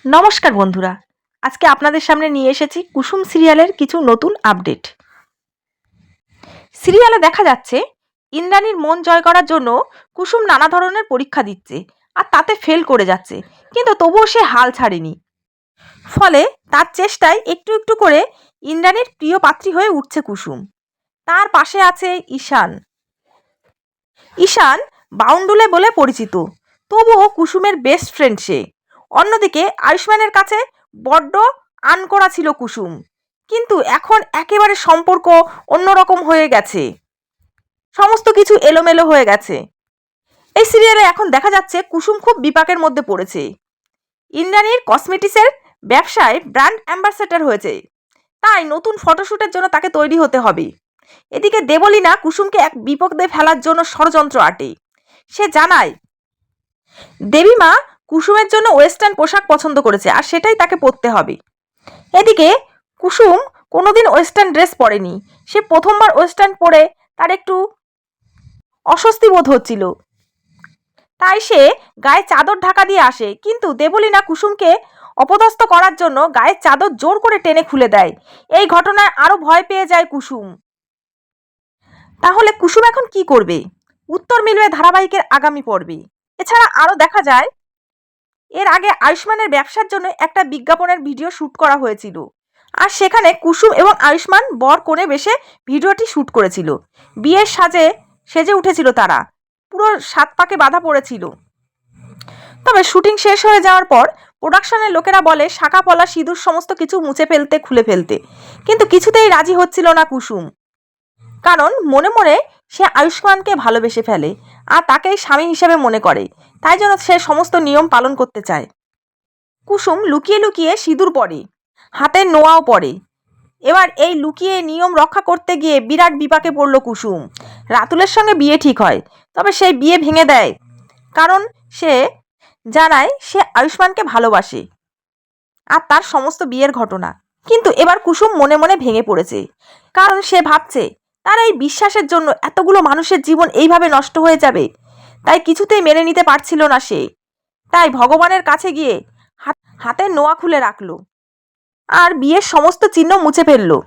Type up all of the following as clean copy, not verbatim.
নমস্কার বন্ধুরা, আজকে আপনাদের সামনে নিয়ে এসেছি কুসুম সিরিয়ালের কিছু নতুন আপডেট। সিরিয়ালে দেখা যাচ্ছে ইন্দ্রাণীর মন জয় করার জন্য কুসুম নানা ধরনের পরীক্ষা দিচ্ছে আর তাতে ফেল করে যাচ্ছে, কিন্তু তবুও সে হাল ছাড়েনি। ফলে তার চেষ্টায় একটু একটু করে ইন্দ্রাণীর প্রিয় পাত্রী হয়ে উঠছে কুসুম। তার পাশে আছে ঈশান। ঈশান বাউন্ডুলে বলে পরিচিত, তবুও কুসুমের বেস্ট ফ্রেন্ড সে। অন্যদিকে আয়ুষ্মানের কাছে বড্ড আনকড়া ছিল কুসুম, কিন্তু এখন একেবারে সম্পর্ক অন্যরকম হয়ে গেছে, সমস্ত কিছু এলোমেলো হয়ে গেছে। এই সিরিয়ালে এখন দেখা যাচ্ছে কুসুম খুব বিপাকের মধ্যে পড়েছে। ইন্দ্রাণীর কসমেটিক্সের ব্যবসায় ব্র্যান্ড অ্যাম্বাসেডর হয়েছে, তাই নতুন ফটোশ্যুটের জন্য তাকে তৈরি হতে হবে। এদিকে দেবলীনা কুসুমকে এক বিপদে ফেলার জন্য ষড়যন্ত্র আটে। সে জানায় দেবীমা কুসুমের জন্য ওয়েস্টার্ন পোশাক পছন্দ করেছে আর সেটাই তাকে পরতে হবে। এদিকে কুসুম কোনোদিন ওয়েস্টার্ন ড্রেস পরেনি, সে প্রথমবার ওয়েস্টার্ন পরে তার একটু অস্বস্তি বোধ হচ্ছিল, তাই সে গায়ে চাদর ঢাকা দিয়ে আসে। কিন্তু দেবলীনা কুসুমকে অপদস্থ করার জন্য গায়ের চাদর জোর করে টেনে খুলে দেয়। এই ঘটনায় আরো ভয় পেয়ে যায় কুসুম। তাহলে কুসুম এখন কি করবে? উত্তর মিলবে ধারাবাহিকের আগামী পর্বে। এছাড়া আরো দেখা যায় এর আগে আয়ুষ্মানের ব্যবসার জন্য একটা বিজ্ঞাপনের ভিডিও শ্যুট করা হয়েছিল, আর সেখানে কুসুম এবং আয়ুষ্মান বর কোণে বসে ভিডিওটি শ্যুট করেছিল। বিয়ের সেজে উঠেছিল তারা, পুরো সাত পাকে বাঁধা পড়েছিল। তবে শুটিং শেষ হয়ে যাওয়ার পর প্রোডাকশনের লোকেরা বলে শাঁকা পলা সিঁদুর সমস্ত কিছু মুছে ফেলতে, খুলে ফেলতে, কিন্তু কিছুতেই রাজি হচ্ছিল না কুসুম। কারণ মনে মনে সে আয়ুষ্মানকে ভালোবেসে ফেলে আর তাকেই স্বামী হিসেবে মনে করে, তাই জন্য সে সমস্ত নিয়ম পালন করতে চায়। কুসুম লুকিয়ে লুকিয়ে সিঁদুর পরে, হাতের নোয়াও পরে। এবার এই লুকিয়ে নিয়ম রক্ষা করতে গিয়ে বিরাট বিপাকে পড়ল কুসুম। রাতুলের সঙ্গে বিয়ে ঠিক হয়, তবে সেই বিয়ে ভেঙে দেয়, কারণ সে জানায় সে আয়ুষ্মানকে ভালোবাসে আর তার সমস্ত বিয়ের ঘটনা। কিন্তু এবার কুসুম মনে মনে ভেঙে পড়েছে, কারণ সে ভাবছে তার এই বিশ্বাসের জন্য এতগুলো মানুষের জীবন এইভাবে নষ্ট হয়ে যাবে, তাই কিছুতেই মেনে নিতে পারছিল না সে। তাই ভগবানের কাছে গিয়ে হাতের নোয়া খুলে রাখলো আর বিয়ের সমস্ত চিহ্ন মুছে ফেললো।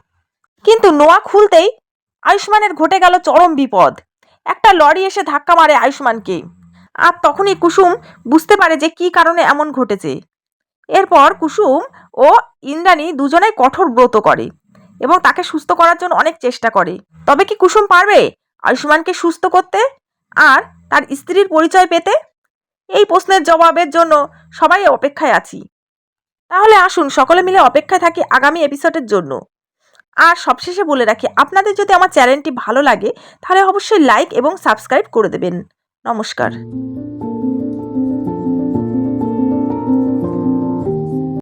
কিন্তু নোয়া খুলতেই আয়ুষ্মানের ঘটে গেল চরম বিপদ। একটা লরি এসে ধাক্কা মারে আয়ুষ্মানকে, আর তখনই কুসুম বুঝতে পারে যে কি কারণে এমন ঘটেছে। এরপর কুসুম ও ইন্দ্রাণী দুজনেই কঠোর ব্রত করে এবং তাকে সুস্থ করার জন্য অনেক চেষ্টা করে। তবে কি কুসুম পারবে আয়ুষ্মানকে সুস্থ করতে আর তার স্ত্রীর পরিচয় পেতে? এই প্রশ্নের জবাবের জন্য সবাই অপেক্ষায় আছি। তাহলে আসুন সকলে মিলে অপেক্ষায় থাকি আগামী এপিসোডের জন্য। আর সবশেষে বলে রাখি, আপনাদের যদি আমার চ্যানেলটি ভালো লাগে তাহলে অবশ্যই লাইক এবং সাবস্ক্রাইব করে দেবেন। নমস্কার।